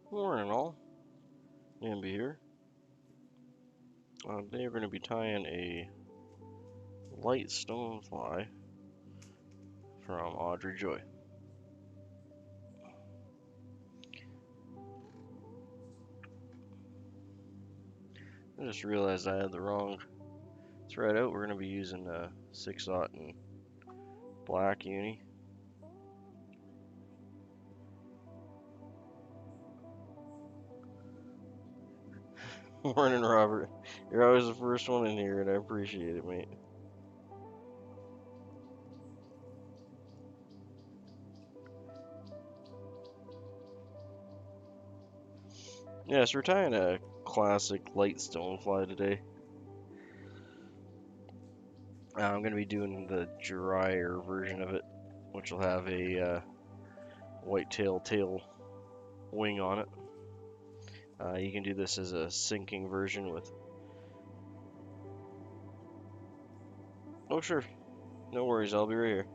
Morning all, Nimby here. Today we're going to be tying a light stonefly from Audrey Joy. I just realized I had the wrong thread out. We're going to be using a 6/0 and black uni. Morning Robert, you're always the first one in here and I appreciate it, mate. Yeah, so we're tying a classic light stonefly today. I'm going to be doing the drier version of it, which will have a whitetail tail wing on it. You can do this as a sinking version with... Oh sure, no worries, I'll be right here.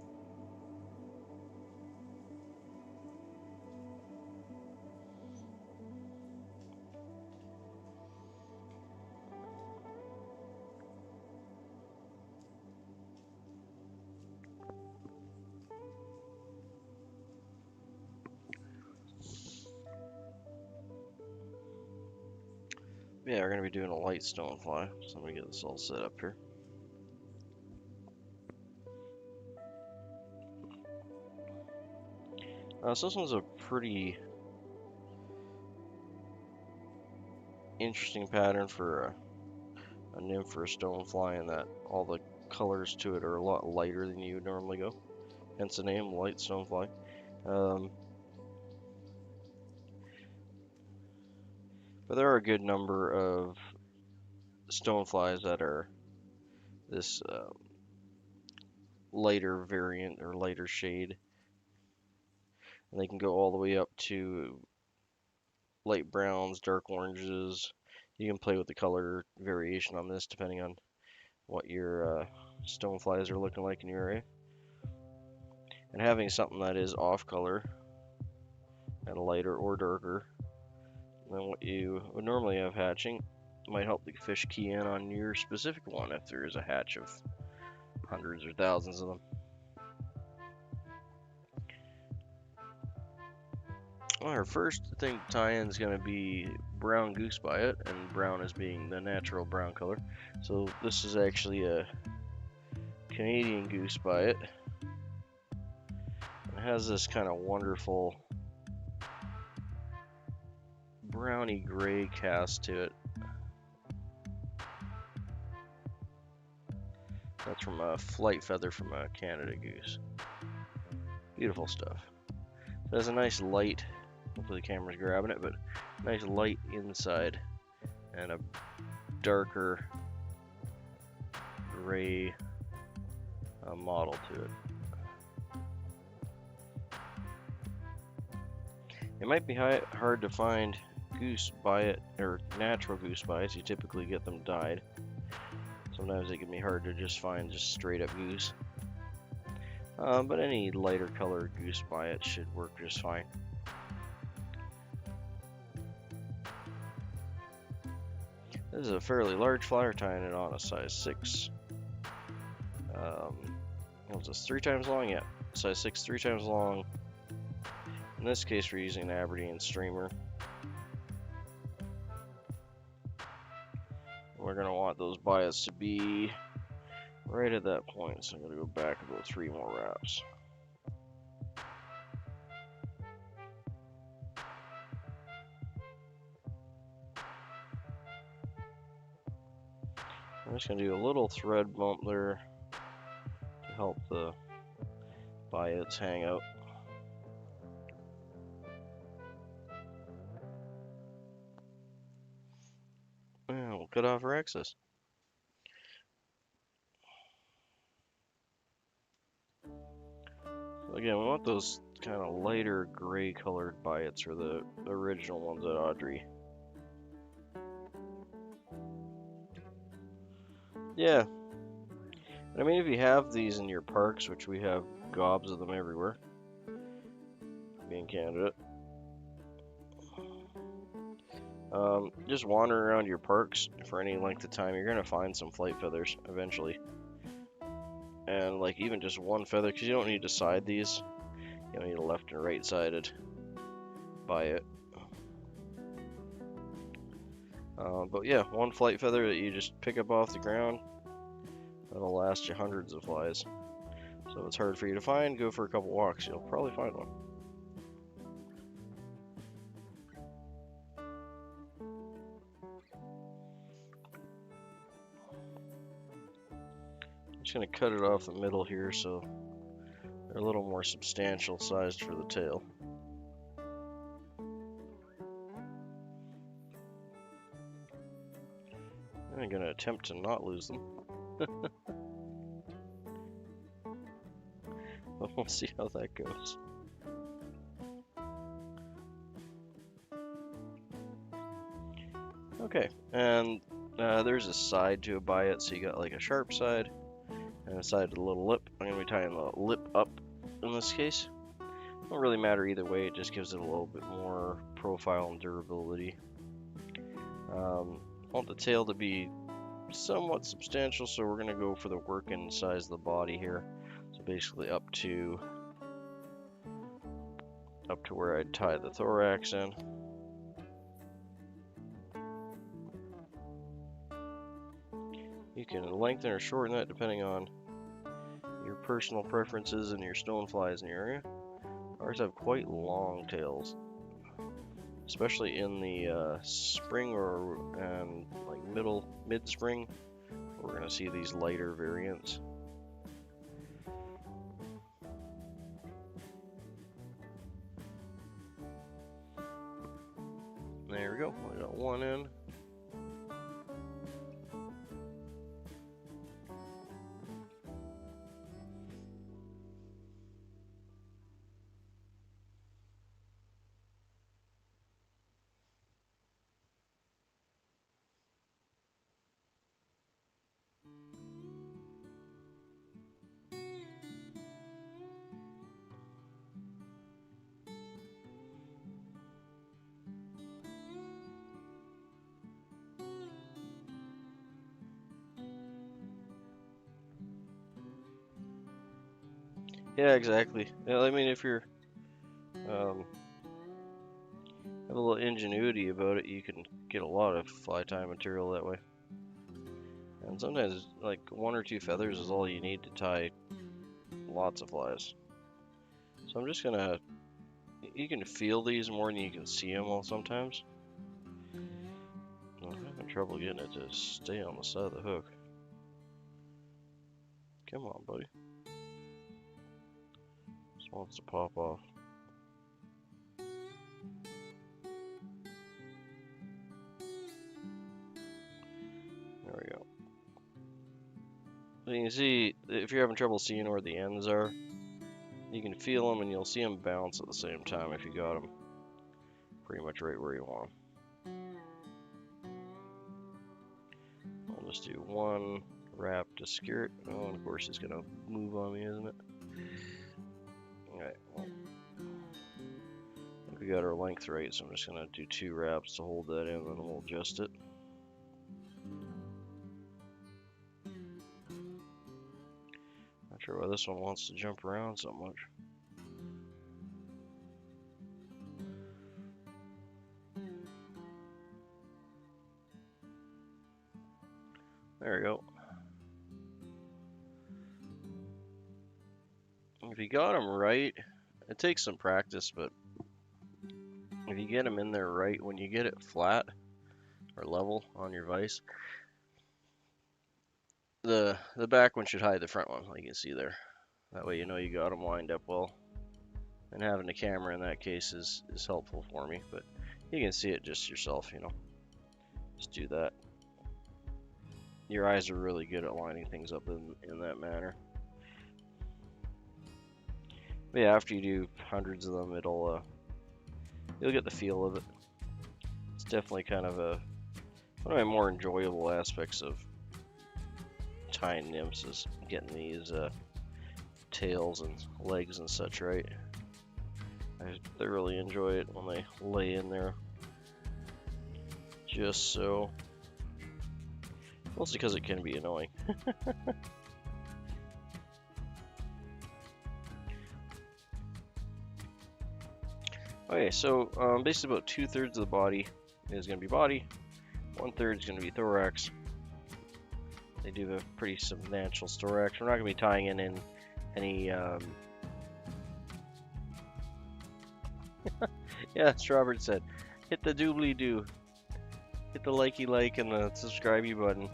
Yeah, we're going to be doing a light stonefly, so let me get this all set up here. So this one's a pretty interesting pattern for a nymph or a stonefly in that all the colors to it are a lot lighter than you would normally go. Hence the name, light stonefly. But there are a good number of stoneflies that are this lighter variant or lighter shade. And they can go all the way up to light browns, dark oranges. You can play with the color variation on this depending on what your stoneflies are looking like in your area. And having something that is off color and lighter or darker than what you would normally have hatching might help the fish key in on your specific one if there is a hatch of hundreds or thousands of them. Our first thing to tie in is going to be brown goose bite, and brown as being the natural brown color. So this is actually a Canadian goose bite. It has this kind of wonderful browny gray cast to it. That's from a flight feather from a Canada goose. Beautiful stuff. It has a nice light, hopefully the camera's grabbing it, but nice light inside and a darker gray model to it. It might be hard to find goose bite or natural goose bites. You typically get them dyed. Sometimes it can be hard to just find just straight up goose. But any lighter colored goose bite should work just fine. This is a fairly large flyer, tying it on a size 6. What was this, 3 times long? Yeah, size 6, 3 times long. In this case, we're using an Aberdeen streamer. We're going to want those bites to be right at that point, so I'm going to go back about 3 more wraps. I'm just going to do a little thread bump there to help the bites hang out. And we'll cut off our excess. Again, we want those kind of lighter gray colored bites, or the original ones at Audrey. Yeah. I mean, if you have these in your parks, which we have gobs of them everywhere, being Canada, Just wandering around your parks for any length of time, you're gonna find some flight feathers eventually. And like even just one feather, because you don't need to side these. You don't need a left and right sided biot. But yeah, one flight feather that you just pick up off the ground, that'll last you hundreds of flies. So if it's hard for you to find, go for a couple walks, you'll probably find one. I'm just going to cut it off the middle here so they're a little more substantial sized for the tail. I'm going to attempt to not lose them. But we'll see how that goes. Okay, and there's a side to a biot, so you got like a sharp side and a side to the little lip. I'm going to be tying the lip up in this case. Don't really matter either way, it just gives it a little bit more profile and durability. I want the tail to be somewhat substantial, so we're going to go for the working size of the body here. So basically up to where I'd tie the thorax in. You can lengthen or shorten that depending on your personal preferences and your stoneflies in the area. Ours have quite long tails, especially in the spring and like mid-spring. We're gonna see these lighter variants. There we go. I got one in. Yeah, exactly. Yeah, I mean, if you're have a little ingenuity about it, you can get a lot of fly tie material that way. And sometimes, like, one or two feathers is all you need to tie lots of flies. So I'm just gonna, you can feel these more than you can see them all sometimes. I'm having trouble getting it to stay on the side of the hook. Come on, buddy. Just wants to pop off. There we go. So you can see, if you're having trouble seeing where the ends are, you can feel them and you'll see them bounce at the same time if you got them pretty much right where you want them. I'll just do one wrap to skirt. Oh, and of course it's gonna move on me, isn't it? Alright, well, I think we got our length right, so I'm just gonna do 2 wraps to hold that in, and then we'll adjust it. Not sure why this one wants to jump around so much. There we go. If you got them right, it takes some practice, but if you get them in there right, when you get it flat or level on your vise, the back one should hide the front one, like you can see there. That way you know you got them lined up well. And having a camera in that case is helpful for me, but you can see it just yourself, you know. Just do that. Your eyes are really good at lining things up in that manner. But yeah, after you do hundreds of them, you'll get the feel of it. It's definitely kind of one of my more enjoyable aspects of tying nymphs is getting these tails and legs and such right. I thoroughly enjoy it when they lay in there. just so. Mostly because it can be annoying. Okay, so basically about 2/3 of the body is going to be body, 1/3 is going to be thorax. They do have a pretty substantial thorax. We're not going to be tying in any. Yeah, as Robert said, hit the doobly-doo. Hit the likey like and the subscribey button.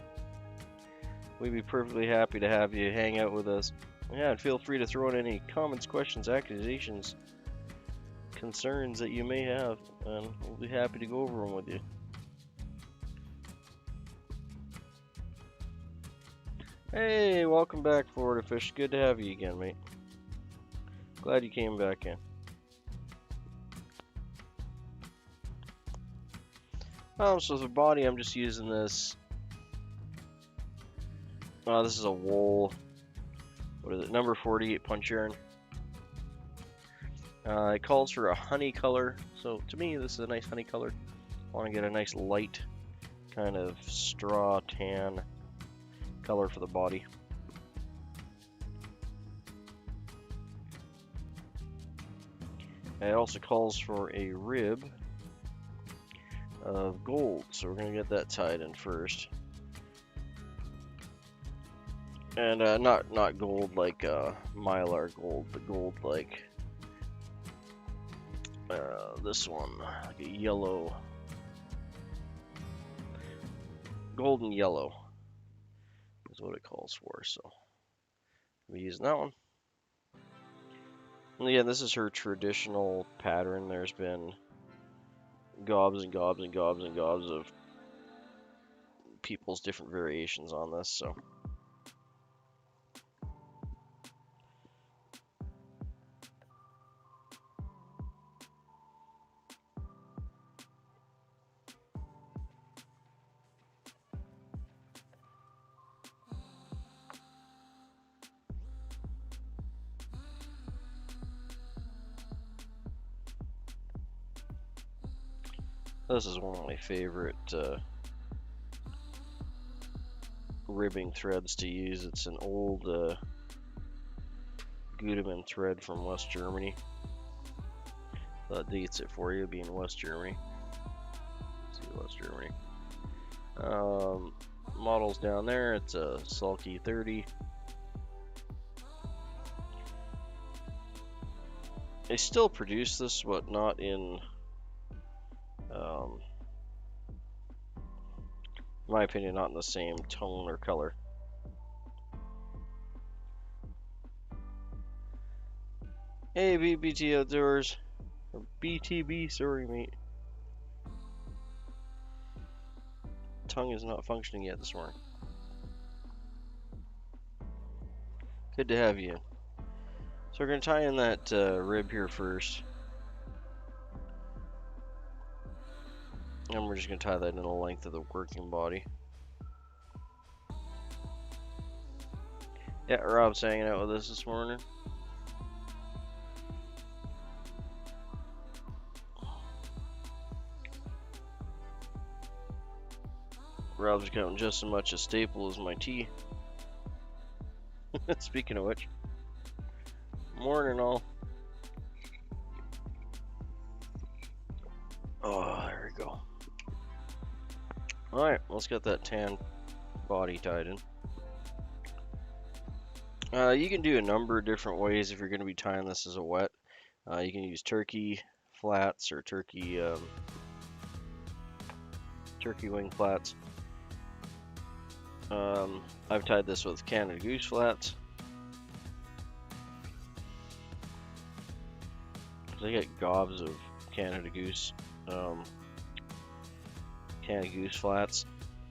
We'd be perfectly happy to have you hang out with us. Yeah, and feel free to throw in any comments, questions, accusations, concerns that you may have, and we'll be happy to go over them with you. Hey, welcome back, Florida Fish. Good to have you again, mate. Glad you came back in. So the body, I'm just using this. This is a wool. What is it? Number 48 punch yarn. It calls for a honey color, so to me this is a nice honey color. I want to get a nice light kind of straw tan color for the body. It also calls for a rib of gold, so we're going to get that tied in first. And not gold like mylar gold, but gold like this one, like a yellow, golden yellow is what it calls for. So we're using that one. And yeah, this is her traditional pattern. There's been gobs and gobs and gobs and gobs of people's different variations on this. So. This is one of my favorite ribbing threads to use. It's an old Gudeman thread from West Germany. That dates it for you, being West Germany. Let's see, West Germany. Models down there, it's a Sulky 30. They still produce this, but not in my opinion, not in the same tone or color. Hey, BBT Outdoors, or BTB, sorry, mate. Tongue is not functioning yet this morning. Good to have you in. So we're going to tie in that rib here first. And we're just going to tie that in the length of the working body. Yeah, Rob's hanging out with us this morning. Rob's counting just as much a staple as my tea. Speaking of which. Morning all. Oh, there we go. Alright, let's get that tan body tied in. You can do a number of different ways if you're going to be tying this as a wet. You can use turkey flats or turkey wing flats. I've tied this with Canada Goose flats. I get gobs of Canada Goose flats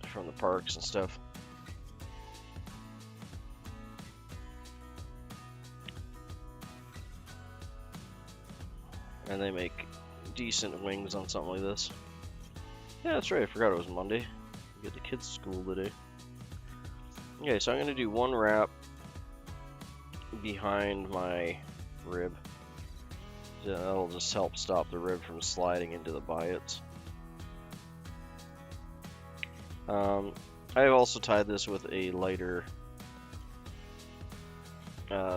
from the parks and stuff. And they make decent wings on something like this. Yeah, that's right, I forgot it was Monday. Get the kids to school today. Okay, so I'm going to do one wrap behind my rib. That'll just help stop the rib from sliding into the biots. I've also tied this with a lighter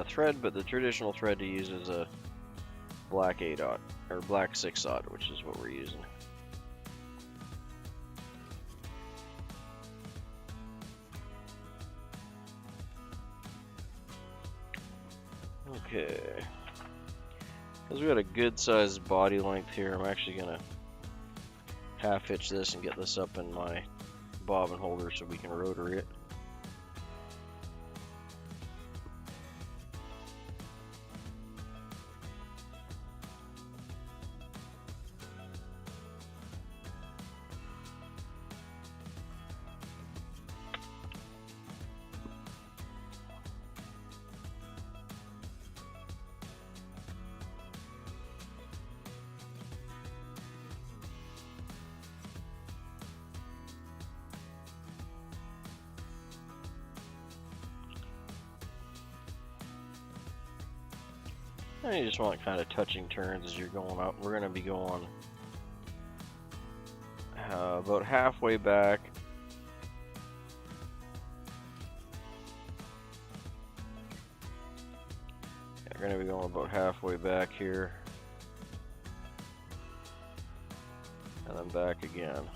thread, but the traditional thread to use is a black 8/0 or black 6/0, which is what we're using. Okay, because we got a good sized body length here, I'm actually gonna half hitch this and get this up in my bobbin holder so we can rotary it. And you just want kind of touching turns as you're going up. We're going to be going about halfway back. Yeah, we're going to be going about halfway back here. And then back again.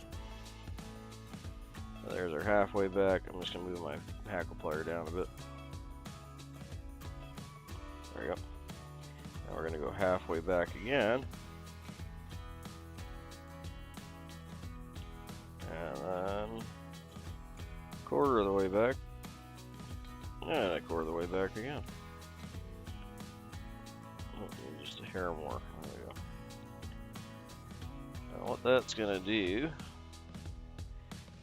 So there's our halfway back. I'm just going to move my hackle plier down a bit. There we go. Now we're going to go halfway back again. And then quarter of the way back. And a quarter of the way back again. Oh, just a hair more. There we go. Now what that's going to do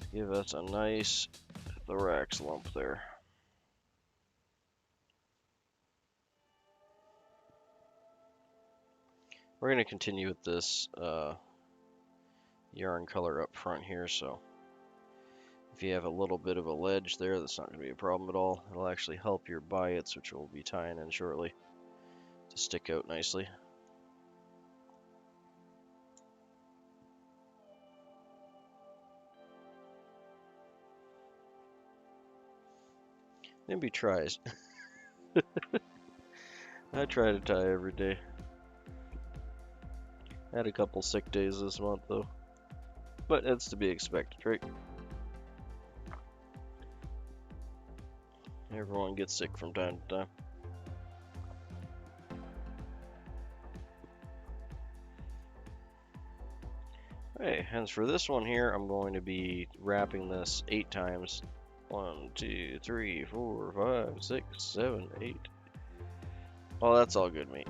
is give us a nice thorax lump there. We're going to continue with this yarn color up front here, so if you have a little bit of a ledge there, that's not going to be a problem at all. It'll actually help your biots, which we'll be tying in shortly, to stick out nicely. Nimby tries. I try to tie every day. I had a couple sick days this month though, but it's to be expected, right? Everyone gets sick from time to time. Okay, and for this one here, I'm going to be wrapping this 8 times. 1, 2, 3, 4, 5, 6, 7, 8. Well, that's all good, mate.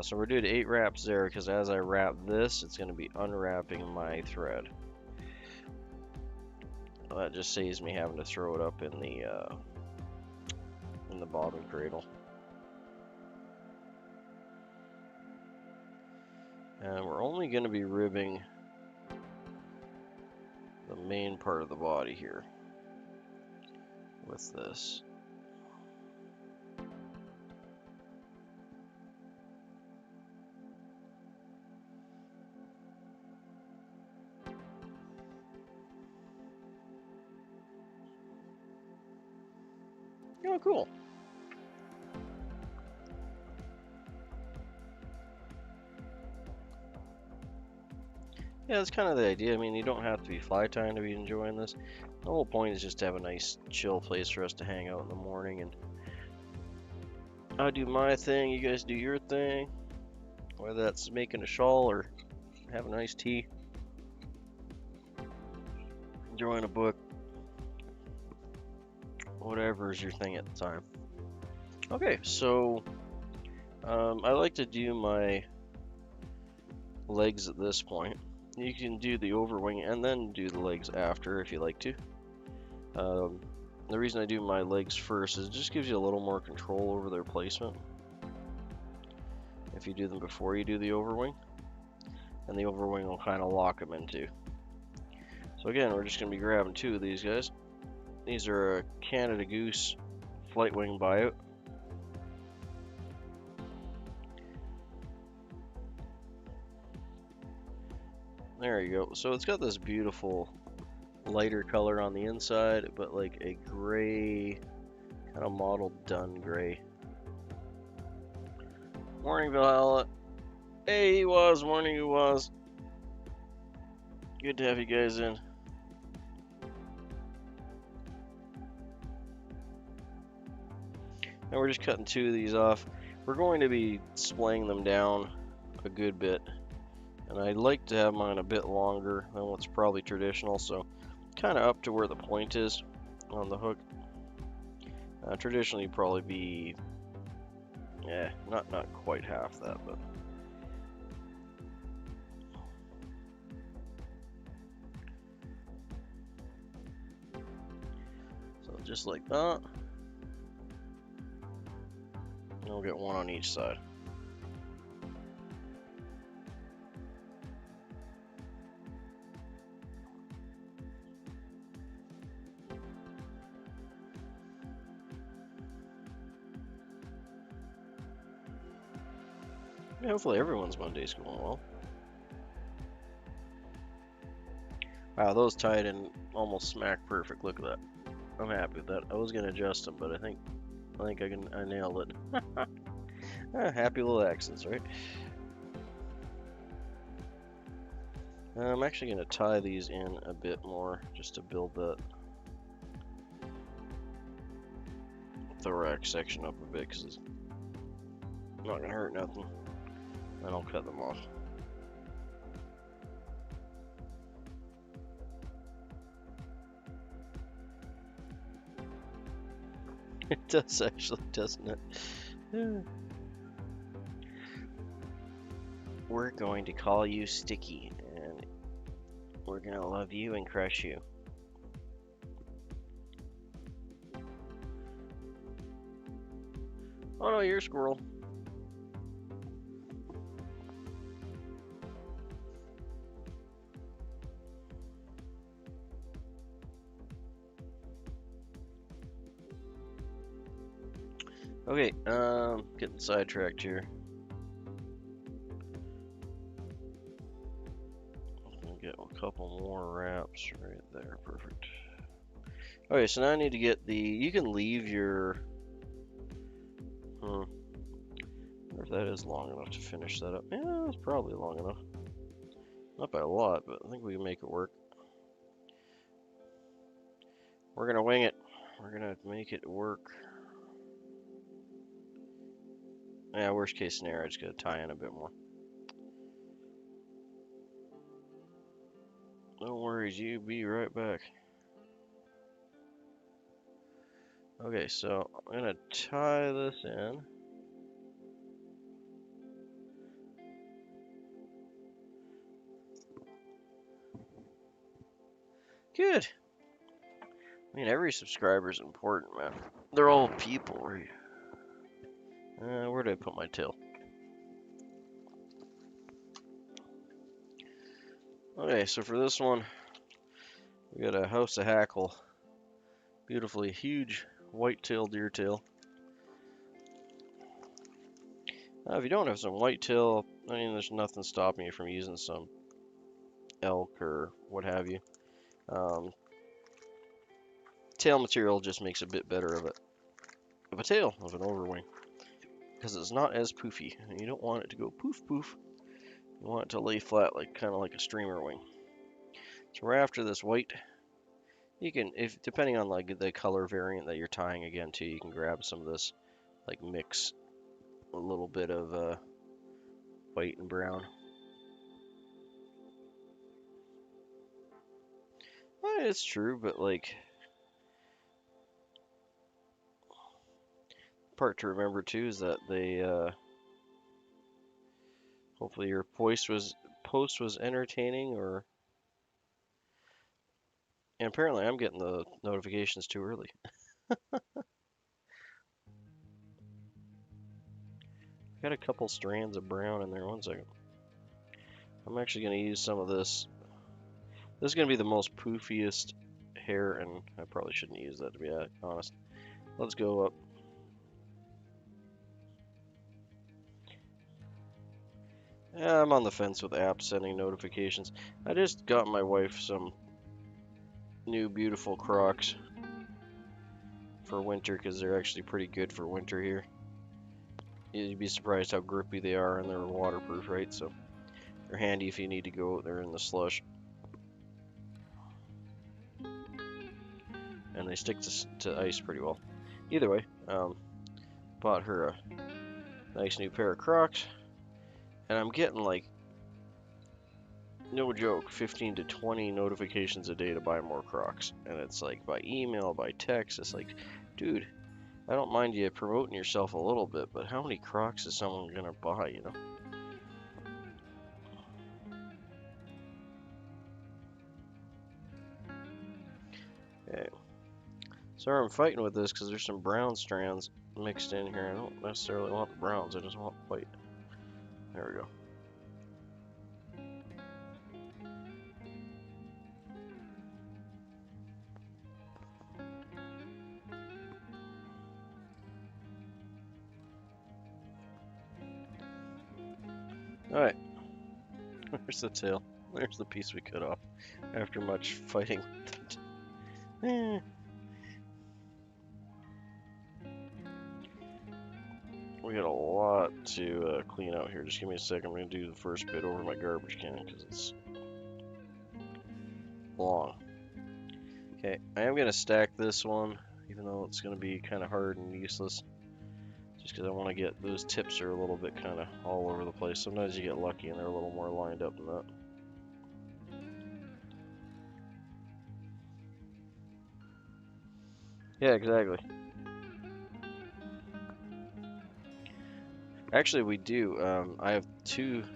So we're doing 8 wraps there because as I wrap this, it's going to be unwrapping my thread. Well, that just saves me having to throw it up in the bobbin cradle. And we're only going to be ribbing the main part of the body here with this. Oh, cool. Yeah, that's kind of the idea. I mean, you don't have to be fly tying to be enjoying this. The whole point is just to have a nice chill place for us to hang out in the morning, and I do my thing, you guys do your thing. Whether that's making a shawl or having a nice tea, enjoying a book, whatever is your thing at the time. Okay, so I like to do my legs at this point. You can do the overwing and then do the legs after if you like to. The reason I do my legs first is it just gives you a little more control over their placement if you do them before you do the overwing, and the overwing will kind of lock them into. So again, we're just going to be grabbing 2 of these guys. These are a Canada Goose flight wing buyout. There you go. So it's got this beautiful lighter color on the inside, but like a gray, kind of mottled dun gray. Morning, Valhalla. Hey, he was. Morning, he was. Good to have you guys in. Now we're just cutting 2 of these off. We're going to be splaying them down a good bit. And I like to have mine a bit longer than what's probably traditional, so kind of up to where the point is on the hook. Traditionally, probably be, not quite half that, but. So just like that. And we'll get 1 on each side. Yeah, hopefully everyone's Monday's going well. Wow, those tied in almost smack perfect. Look at that. I'm happy with that. I was gonna adjust them, but I think I nailed it. Happy little accidents, right? I'm actually gonna tie these in a bit more just to build that thorax section up a bit, because it's not gonna hurt nothing. And I'll cut them off. It does actually, doesn't it? Yeah. We're going to call you Sticky, and we're gonna love you and crush you. Oh no, you're a squirrel. Okay, getting sidetracked here. I'll get a couple more wraps right there, perfect. Okay, so now I need to get the, you can leave your, I wonder if that is long enough to finish that up. Yeah, it's probably long enough. Not by a lot, but I think we can make it work. We're gonna wing it. We're gonna make it work. Yeah, worst case scenario, I just gotta tie in a bit more. No worries, you be right back. Okay, so I'm gonna tie this in. Good. I mean, every subscriber is important, man. They're all people. Where did I put my tail? Okay, so for this one, we got a house of Hackle. Beautifully huge white-tailed deer tail. If you don't have some white-tail, I mean, there's nothing stopping you from using some elk or what have you. Tail material just makes a bit better of a tail of an overwing, because it's not as poofy. You don't want it to go poof poof. You want it to lay flat, like kind of like a streamer wing. So we're after this white. You can, if depending on like the color variant that you're tying again to, you can grab some of this, like mix a little bit of white and brown. It's true, but like, part to remember too is that they hopefully your post was entertaining, or, and apparently I'm getting the notifications too early. Got a couple strands of brown in there. 1 second. I'm actually going to use some of this. This is going to be the most poofiest hair, and I probably shouldn't use that, to be honest. Let's go up. Yeah, I'm on the fence with apps sending notifications. I just got my wife some new beautiful Crocs for winter because they're actually pretty good for winter here. You'd be surprised how grippy they are, and they're waterproof, right? So they're handy if you need to go out there in the slush. And they stick to ice pretty well. Either way, bought her a nice new pair of Crocs, and I'm getting like, no joke, 15 to 20 notifications a day to buy more Crocs. And it's like by email, by text. It's like, dude, I don't mind you promoting yourself a little bit, but how many Crocs is someone gonna buy, you know? Okay. Sorry I'm fighting with this because there's some brown strands mixed in here. I don't necessarily want the browns, I just want white. There we go. Alright, there's the tail. There's the piece we cut off after much fighting. We got a lot to clean out here. Just give me a second. I'm going to do the first bit over my garbage can because it's long. Okay, I am going to stack this one, even though it's going to be kind of hard and useless. Just because I want to get those tips are a little bit kind of all over the place. Sometimes you get lucky and they're a little more lined up than that. Yeah, exactly. Actually, we do. I have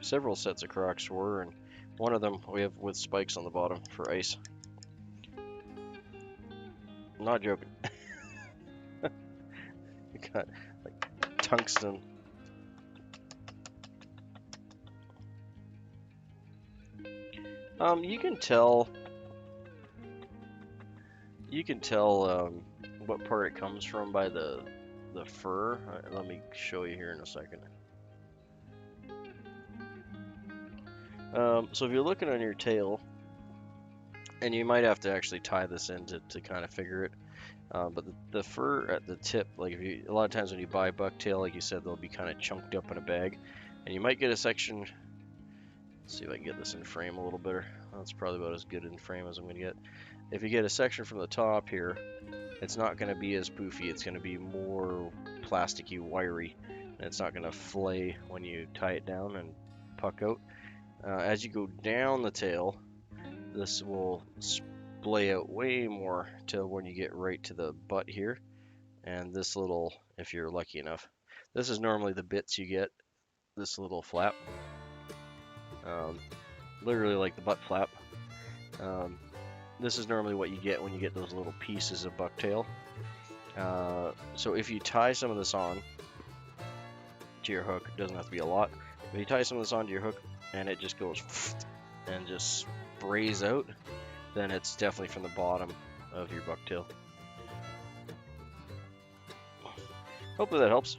several sets of Crocs for her, and one of them we have with spikes on the bottom for ice. I'm not joking. You got like tungsten. You can tell. You can tell what part it comes from by the fur. Let me show you here in a second. So if you're looking on your tail, and you might have to actually tie this in to kind of figure it. But the fur at the tip, like a lot of times when you buy bucktail, like you said, they'll be kind of chunked up in a bag, and you might get a section. Let's see if I can get this in frame a little better. That's probably about as good in frame as I'm gonna get. If you get a section from the top here, it's not gonna be as poofy. It's gonna be more plasticky, wiry, and it's not gonna flay when you tie it down and puck out. As you go down the tail, this will splay out way more till when you get right to the butt here. And this little, if you're lucky enough, this is normally the bits you get, this little flap. Literally like the butt flap. This is normally what you get when you get those little pieces of bucktail. So if you tie some of this on to your hook, it doesn't have to be a lot, but if you tie some of this onto your hook and it just goes and just sprays out, then it's definitely from the bottom of your bucktail. Hopefully that helps.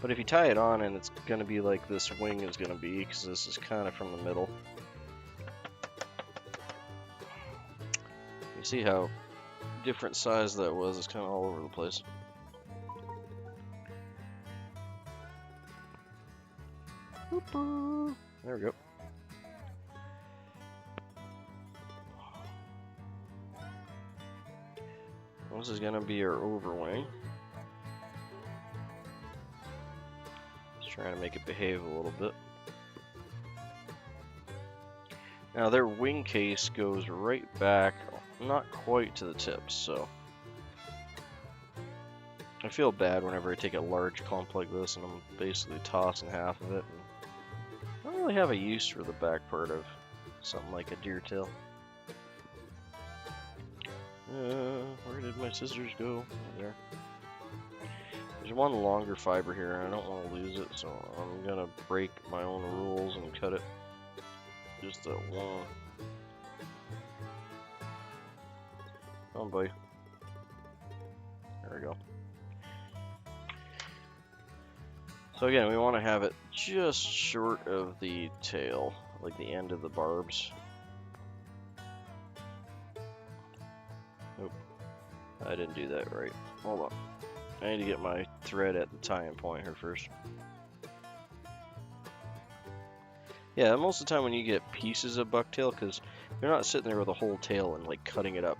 But if you tie it on, and it's going to be like this wing is going to be, because this is kind of from the middle. You see how different size that was? It's kind of all over the place. There we go. This is going to be our Overwing. Just trying to make it behave a little bit. Now their wing case goes right back, not quite to the tips, so I feel bad whenever I take a large clump like this and I'm basically tossing half of it. And I don't really have a use for the back part of something like a deer tail. Where did my scissors go? There. There's one longer fiber here, and I don't want to lose it, so I'm gonna break my own rules and cut it just that one. Come on, buddy. There we go. So again, we want to have it just short of the tail, like the end of the barbs. Nope, I didn't do that right. Hold on. I need to get my thread at the tying point here first. Yeah, most of the time when you get pieces of bucktail, because they're not sitting there with a whole tail and like cutting it up,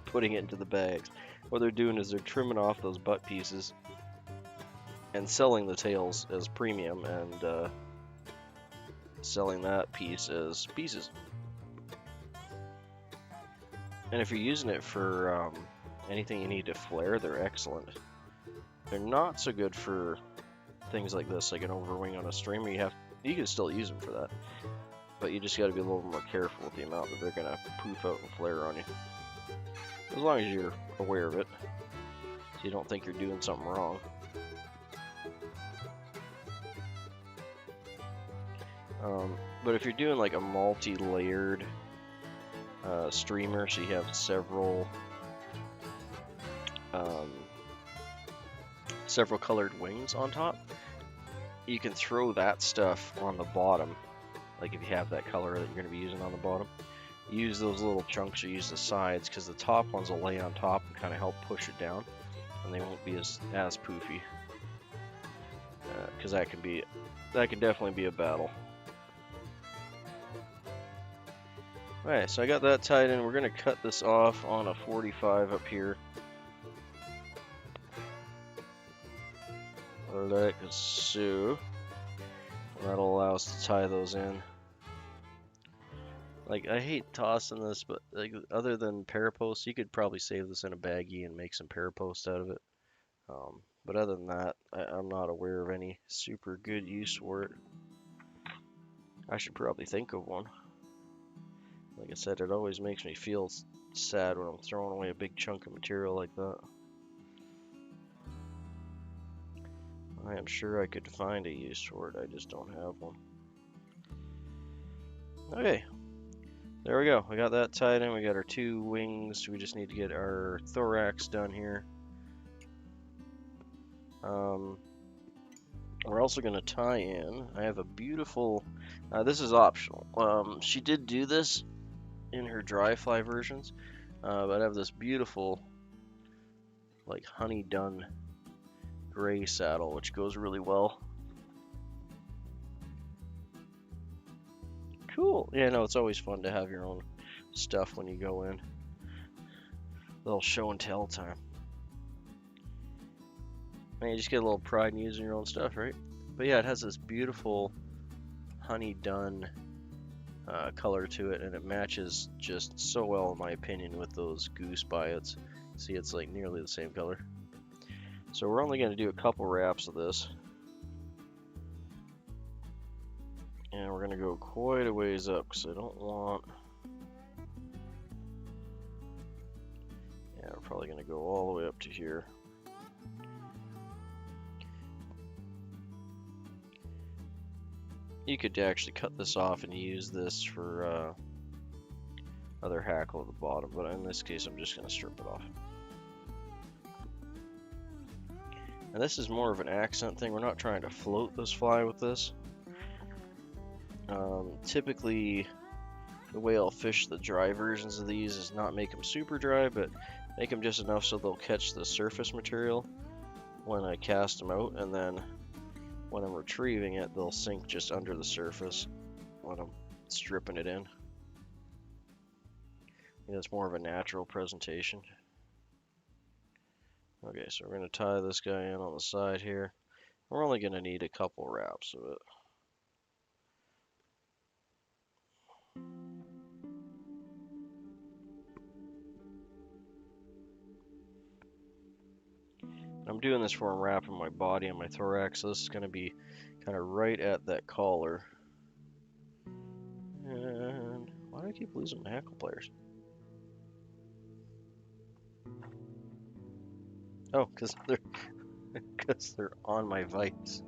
putting it into the bags. What they're doing is they're trimming off those butt pieces and selling the tails as premium and selling that piece as pieces. And if you're using it for anything you need to flare, they're excellent. They're not so good for things like this, like an overwing on a streamer. You can still use them for that, but you just got to be a little more careful with the amount that they're gonna poof out and flare on you. As long as you're aware of it, so you don't think you're doing something wrong. But if you're doing like a multi-layered streamer, so you have several colored wings on top, you can throw that stuff on the bottom. Like if you have that color that you're going to be using on the bottom, use those little chunks or use the sides, because the top ones will lay on top and kind of help push it down, and they won't be as poofy. Because that can definitely be a battle. Alright, so I got that tied in. We're going to cut this off on a 45 up here. Like so. That'll allow us to tie those in. Like, I hate tossing this, but like, other than paraposts, you could probably save this in a baggie and make some paraposts out of it. But other than that, I'm not aware of any super good use for it. I should probably think of one. Like I said, it always makes me feel sad when I'm throwing away a big chunk of material like that. I am sure I could find a use for it, I just don't have one. Okay, there we go. We got that tied in. We got our two wings. We just need to get our thorax done here. We're also going to tie in. I have a beautiful. This is optional. She did do this in her dry fly versions, but I have this beautiful, like honey dun gray saddle, which goes really well. Cool. Yeah, no, it's always fun to have your own stuff when you go in. A little show and tell time. And you just get a little pride in using your own stuff, right? But yeah, it has this beautiful honey dun color to it, and it matches just so well, in my opinion, with those goose biots. See, it's like nearly the same color. So we're only going to do a couple wraps of this. And we're going to go quite a ways up, because I don't want... Yeah, we're probably going to go all the way up to here. You could actually cut this off and use this for other hackle at the bottom, but in this case I'm just going to strip it off. And this is more of an accent thing. We're not trying to float this fly with this. Typically, the way I'll fish the dry versions of these is not make them super dry, but make them just enough so they'll catch the surface material when I cast them out, and then when I'm retrieving it, they'll sink just under the surface when I'm stripping it in. It's more of a natural presentation. Okay, so we're going to tie this guy in on the side here. We're only going to need a couple wraps of it. I'm doing this for I'm wrapping my body and my thorax, so this is going to be kind of right at that collar. And why do I keep losing my hackle pliers? Oh, because they're on my vise.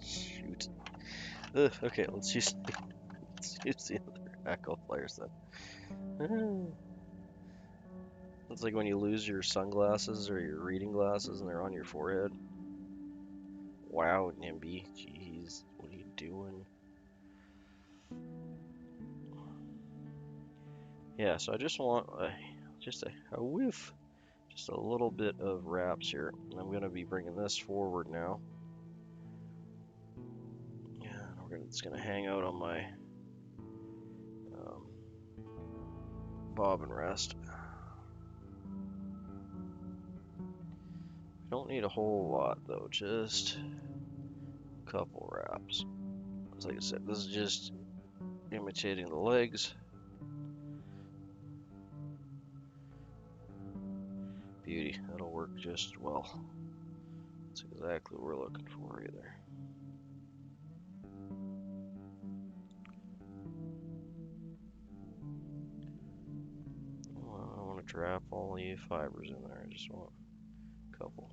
Shoot. Ugh, okay, let's use the other hackle pliers then. It's like when you lose your sunglasses or your reading glasses and they're on your forehead. Wow, Nimby. Jeez, what are you doing? Yeah, so I just want just a whiff, just a little bit of wraps here. And I'm gonna be bringing this forward now. Yeah, it's gonna hang out on my um, bob and rest. Don't need a whole lot though, just a couple wraps. Like I said, this is just imitating the legs. Beauty, that'll work just well. That's exactly what we're looking for right there. Well, I don't want to trap all the fibers in there, I just want a couple.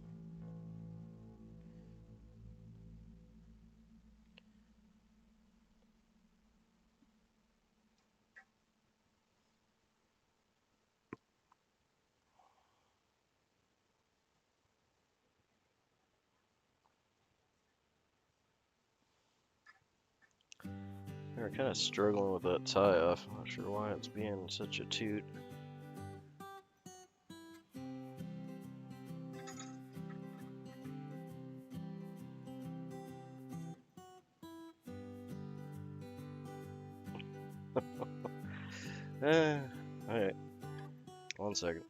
We're kind of struggling with that tie off. I'm not sure why it's being such a toot. Alright. 1 second.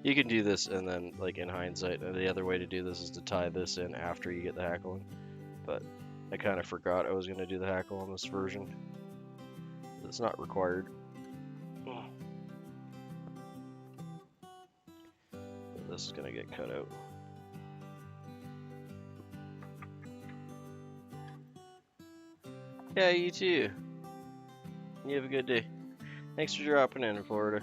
You can do this and then, like in hindsight, the other way to do this is to tie this in after you get the hackle in. But I kind of forgot I was going to do the hackle on this version. It's not required. But this is going to get cut out. Yeah, you too. You have a good day. Thanks for dropping in, Florida.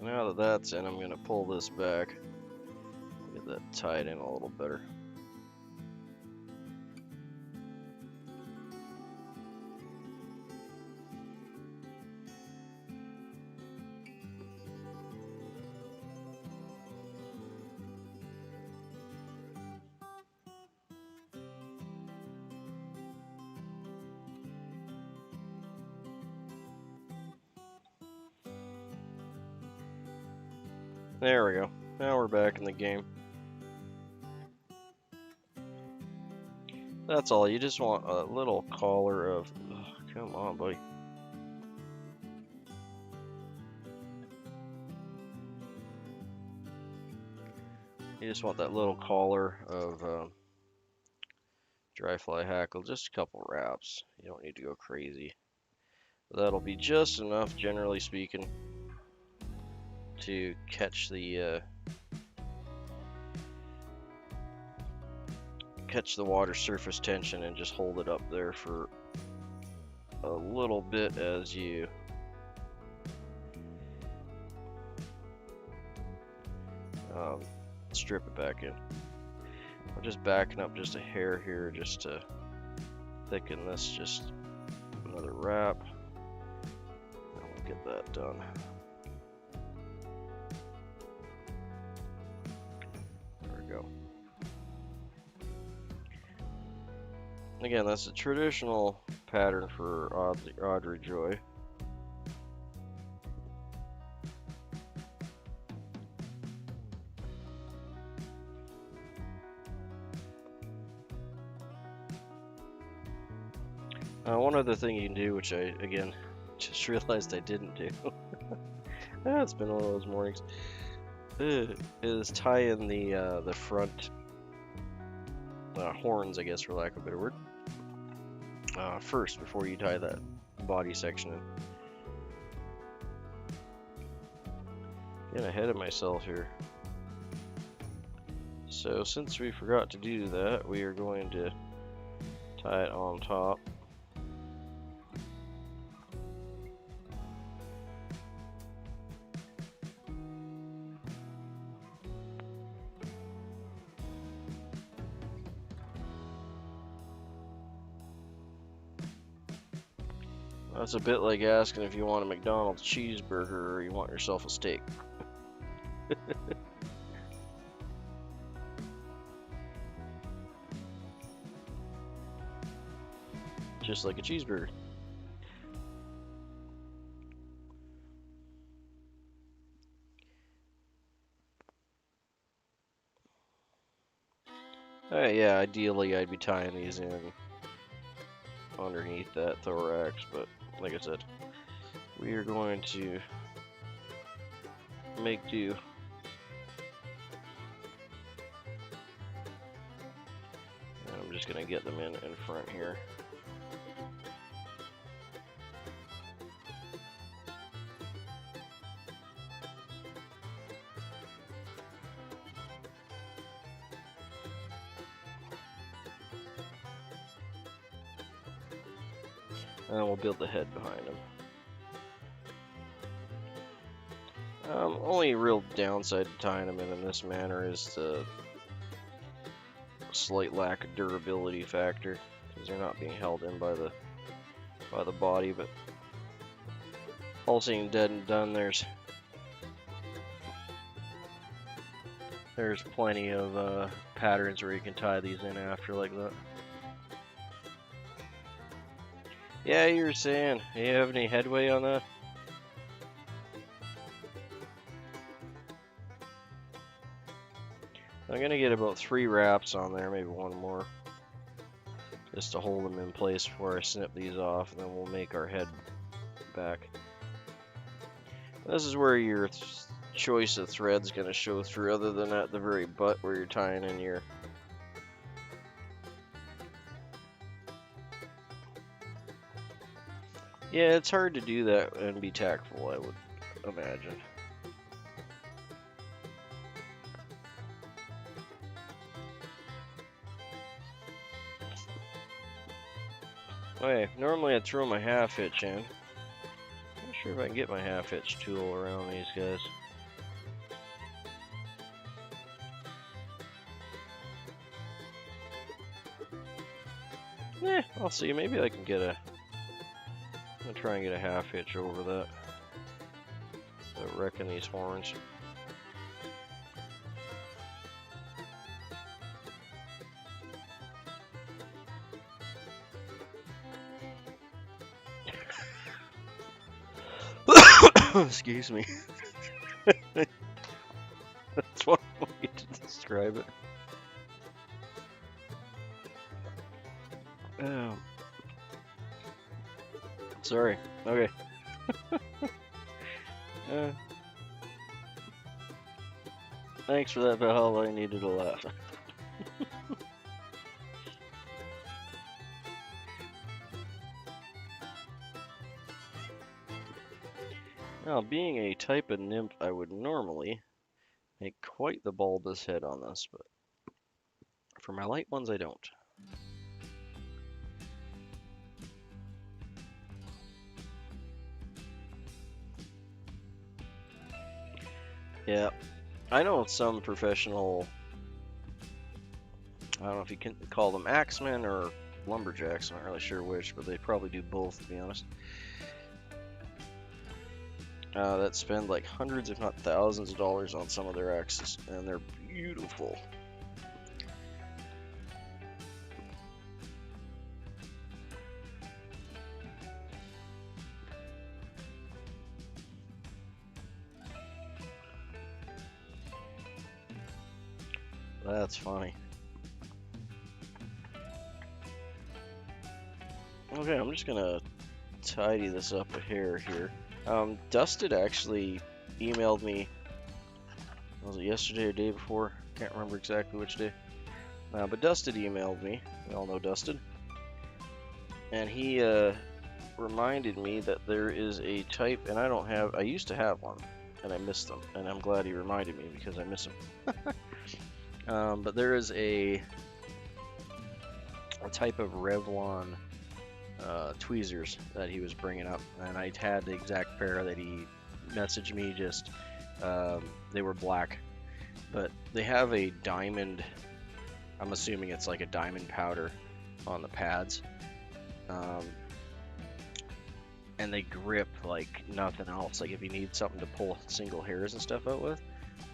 Now that that's in, I'm going to pull this back. Get that tied in a little better. There we go. Now we're back in the game. That's all. You just want a little collar of... Oh, come on, buddy. You just want that little collar of dry fly hackle. Just a couple wraps. You don't need to go crazy. That'll be just enough, generally speaking, to catch the water surface tension and just hold it up there for a little bit as you strip it back in. I'm just backing up just a hair here just to thicken this, just another wrap, and we'll get that done. There we go. Again, that's a traditional pattern for Audrey Joy. One other thing you can do, which I, again, just realized I didn't do. It's been one of those mornings. Is tie in the front horns, I guess, for lack of a better word, first before you tie that body section in. Getting ahead of myself here. So since we forgot to do that, we are going to tie it on top. That's a bit like asking if you want a McDonald's cheeseburger or you want yourself a steak. Just like a cheeseburger. Yeah, ideally I'd be tying these in underneath that thorax, but like I said, we are going to make do. And I'm just gonna get them in front here. And we'll build the head behind him. Only real downside to tying them in this manner is the slight lack of durability factor, because they're not being held in by the body. But all said and done, there's plenty of patterns where you can tie these in after like that. Yeah, you were saying, do you have any headway on that? I'm gonna get about 3 wraps on there, maybe one more, just to hold them in place before I snip these off, and then we'll make our head back. This is where your choice of thread's gonna show through, other than at the very butt where you're tying in your... Yeah, it's hard to do that and be tactful, I would imagine. Okay, normally I'd throw my half hitch in. Not sure if I can get my half hitch tool around these guys. I'll see. Maybe I can get a... I'm gonna try and get a half hitch over that. Wrecking these horns. Excuse me. That's one way to describe it. Oh. Sorry. Okay. Thanks for that, Val. I needed a laugh. Now, being a type of nymph, I would normally make quite the bulbous head on this, but for my light ones, I don't. Yeah, I know some professional, I don't know if you can call them axemen or lumberjacks, I'm not really sure which, but they probably do both, to be honest. That spend like hundreds, if not thousands of dollars on some of their axes, and they're beautiful. That's funny. Okay, I'm just gonna tidy this up a hair here. Dusted actually emailed me, was it yesterday or day before? Can't remember exactly which day. But Dusted emailed me. We all know Dusted. And he reminded me that there is a type, and I used to have one, and I missed them. And I'm glad he reminded me because I miss them. But there is a type of Revlon tweezers that he was bringing up, and I had the exact pair that he messaged me. Just they were black, but they have a diamond. I'm assuming it's like a diamond powder on the pads, and they grip like nothing else. Like if you need something to pull single hairs and stuff out with,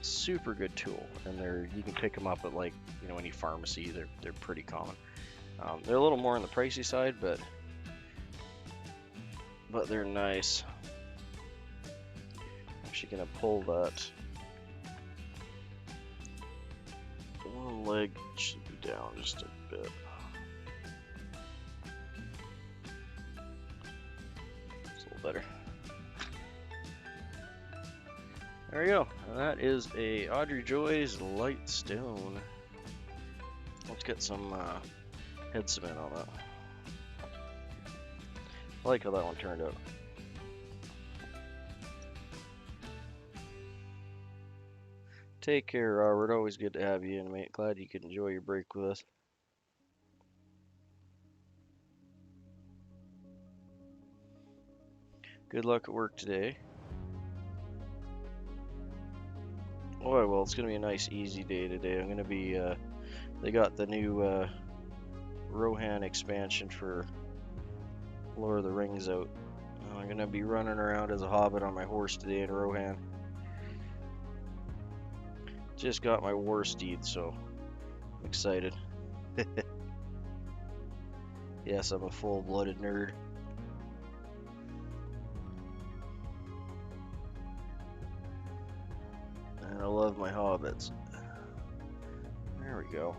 super good tool. And you can pick them up at like any pharmacy. They're pretty common. They're a little more on the pricey side, but they're nice. Actually gonna pull that one leg, should be down just a bit. It's a little better. There we go. And that is a Audrey Joy's light stone. Let's get some head cement on that. I like how that one turned out. Take care, Robert. Always good to have you in, mate. Glad you could enjoy your break with us. Good luck at work today. Oh, well, it's going to be a nice, easy day today. I'm going to be, they got the new Rohan expansion for Lord of the Rings out. I'm going to be running around as a hobbit on my horse today in Rohan. Just got my war steed, so I'm excited. Yes, I'm a full-blooded nerd. And I love my hobbits. There we go.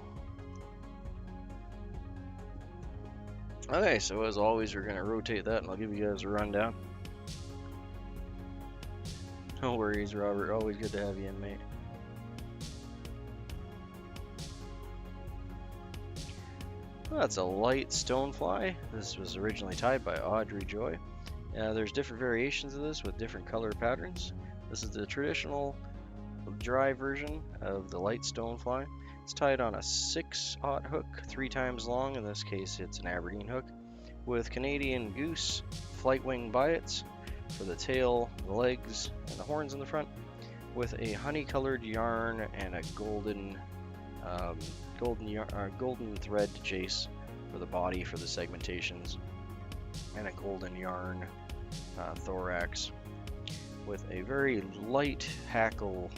Okay, so as always, we're going to rotate that and I'll give you guys a rundown. No worries, Robert. Always good to have you in, mate. That's a light stonefly. This was originally tied by Audrey Joy. There's different variations of this with different color patterns. This is the traditional dry version of the light stonefly. It's tied on a 6/0 hook, 3 times long. In this case, it's an Aberdeen hook with Canadian goose flight wing biots for the tail, the legs, and the horns in the front, with a honey-colored yarn and a golden thread to chase for the body for the segmentations, and a golden yarn thorax with a very light hackle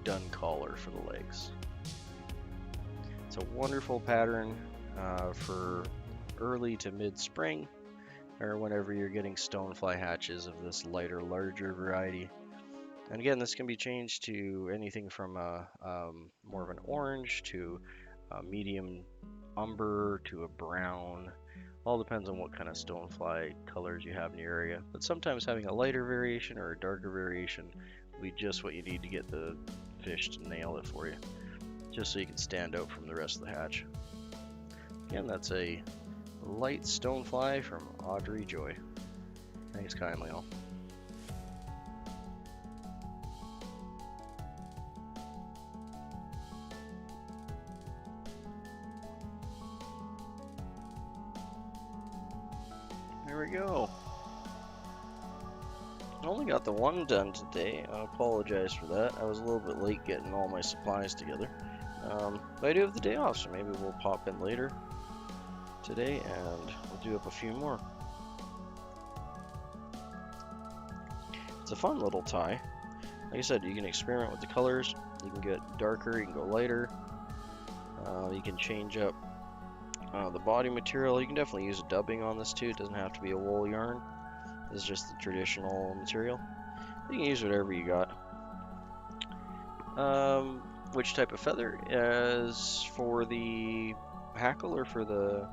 dun collar for the legs. It's a wonderful pattern for early to mid-spring, or whenever you're getting stonefly hatches of this lighter, larger variety. And again, this can be changed to anything from more of an orange to a medium umber to a brown. All depends on what kind of stonefly colors you have in your area. But sometimes having a lighter variation or a darker variation will be just what you need to get the fish to nail it for you, just so you can stand out from the rest of the hatch. Again, that's a light stonefly from Audrey Joy. Thanks kindly, all. There we go. I only got the one done today. I apologize for that. I was a little bit late getting all my supplies together. But I do have the day off, so maybe we'll pop in later today and we'll do up a few more. It's a fun little tie. Like I said, you can experiment with the colors. You can get darker, you can go lighter. You can change up the body material. You can definitely use a dubbing on this too. It doesn't have to be a wool yarn. This is just the traditional material. You can use whatever you got. Which type of feather? As for the hackle or for the...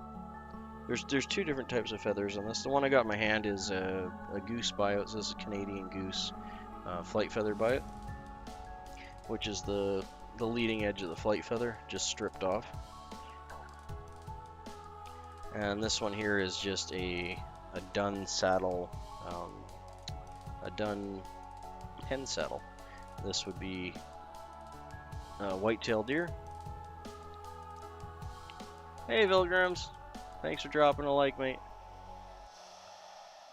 There's 2 different types of feathers on this. The one I got in my hand is a goose biot. So this is a Canadian goose flight feather biot, which is the leading edge of the flight feather, just stripped off. And this one here is just a dun saddle, a dun hen saddle. This would be white-tailed deer. Hey, Vilgrams. Thanks for dropping a like, mate.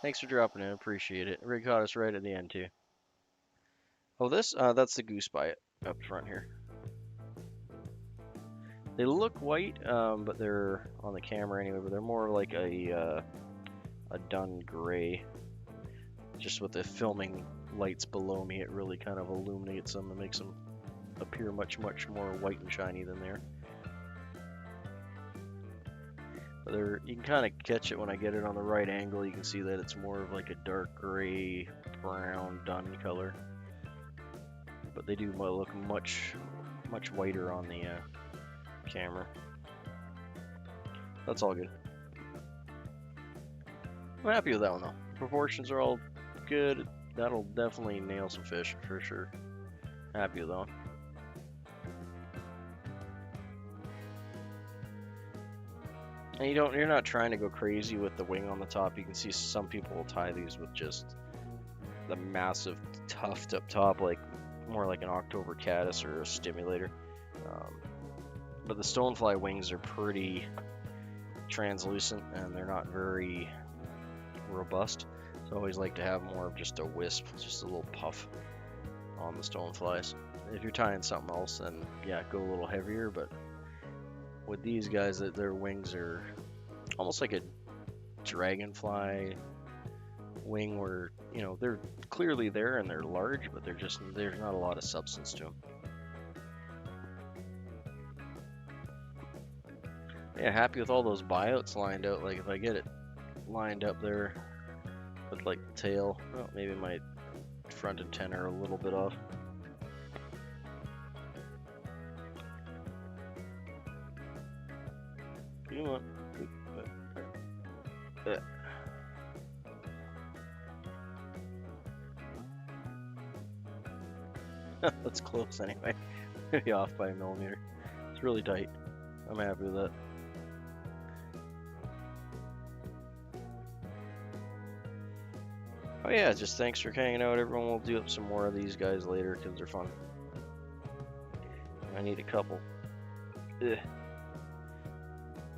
Thanks for dropping in. Appreciate it. Rig caught us right at the end, too. Oh, that's the goose biot up front here. They look white, but they're on the camera anyway, but they're more like a dun gray. just with the filming lights below me, it really kind of illuminates them and makes them appear much more white and shiny than they are. But you can kind of catch it when I get it on the right angle. You can see that it's more of like a dark gray, brown, dun color. But they do look much whiter on the camera. That's all good. I'm happy with that one though. Proportions are all good. That'll definitely nail some fish for sure. Happy with that one. And you're not trying to go crazy with the wing on the top. You can see some people will tie these with just the massive tuft up top, like more like an October caddis or a stimulator. But the stonefly wings are pretty translucent and they're not very robust. So I always like to have more of just a wisp, just a little puff on the stoneflies. If you're tying something else, then yeah, go a little heavier. But with these guys, their wings are almost like a dragonfly wing, where they're clearly there and they're large, but there's not a lot of substance to them. Yeah, happy with all those buyouts lined out. Like if I get it lined up there with like the tail, well, maybe my front antenna are a little bit off. Come on. That's close anyway. Maybe off by a millimeter. It's really tight. I'm happy with that. Oh yeah, just thanks for hanging out, everyone. We'll do up some more of these guys later because they're fun. I need a couple. Ugh.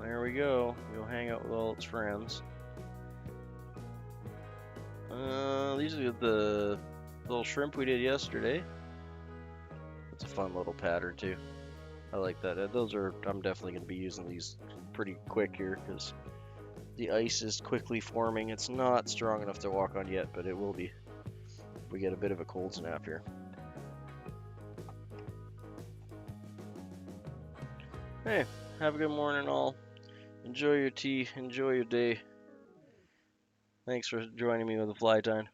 There we go. We'll hang out with all its friends. These are the little shrimp we did yesterday. It's a fun little pattern too. I like that. I'm definitely going to be using these pretty quick here because the ice is quickly forming. It's not strong enough to walk on yet, but it will be if we get a bit of a cold snap here. Hey, have a good morning all. Enjoy your tea, enjoy your day. Thanks for joining me with the fly time.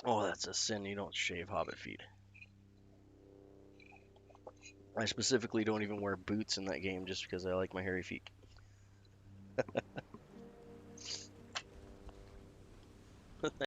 Oh, that's a sin, you don't shave hobbit feet. I specifically don't even wear boots in that game just because I like my hairy feet.